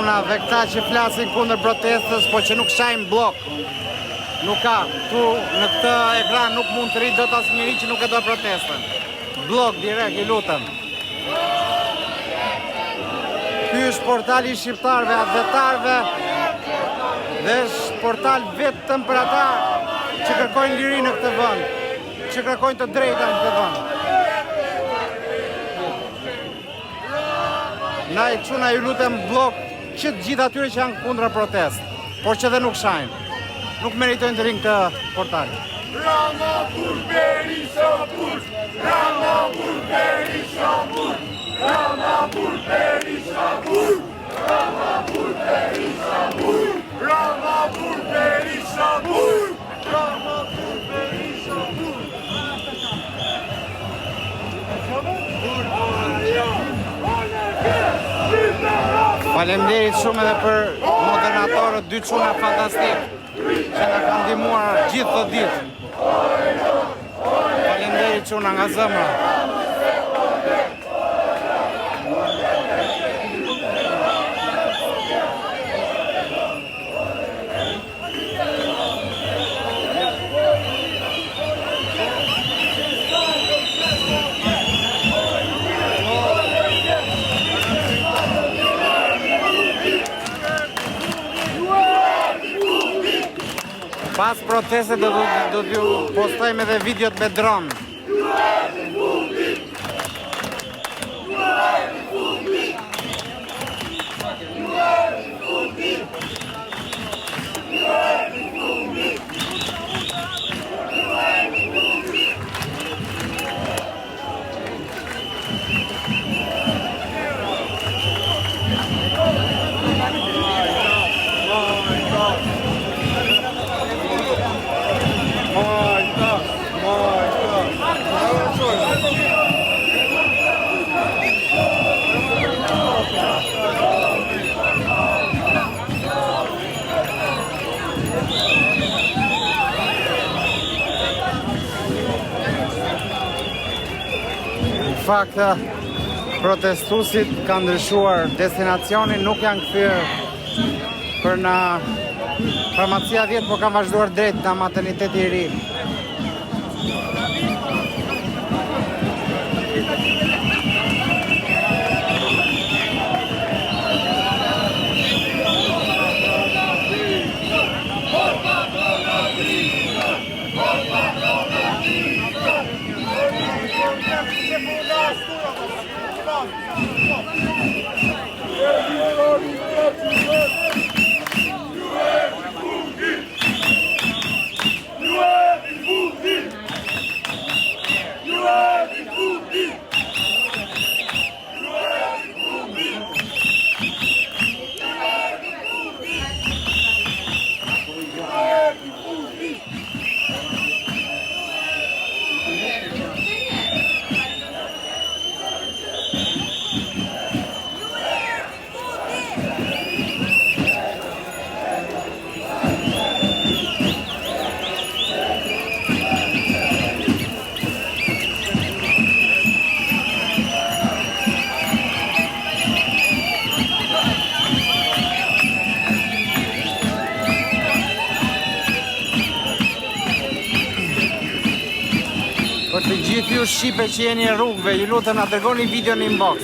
çunave, këta që flasin kundër protestës, po që nuk shajnë blok. Nuk ka, tu në këtë ekran nuk mund të rritë dot asnjëri që nuk e do protestën. Blok direkt, i lutem. Ky është portali shqiptarëve, atletarëve, dhe është portal vetëm për ata që kërkojnë liri në këtë vend, që kërkojnë të drejta në këtë vend. Na i çuna ju lutem blok që të gjithë atyre që janë kundra protest, por që dhe nuk shajnë. Nuk meritojnë të rinë këtë portal. Rama Bur Berisha Bur, Rama Bur Berisha Bur, Rama Bur Berisha Bur, Rama Bur Berisha Bur, Rama Bur Berisha Bur, Rama Bur Berisha Bur. Faleminderit shumë edhe për moderatorët, dy çuna fantastik që na kanë ndihmuar gjithë këtë ditë. Faleminderit çuna nga zemra. Pas protestet do t'ju postojmë edhe videot me dron. Në fakt, protestuesit kanë ndryshuar destinacionin, nuk janë kthyer për në farmacia 10, po kanë vazhduar drejt në materniteti i ri. Për të gjithë ju shqipe që jeni në rrugëve, ju lutem na dërgoni video në inbox.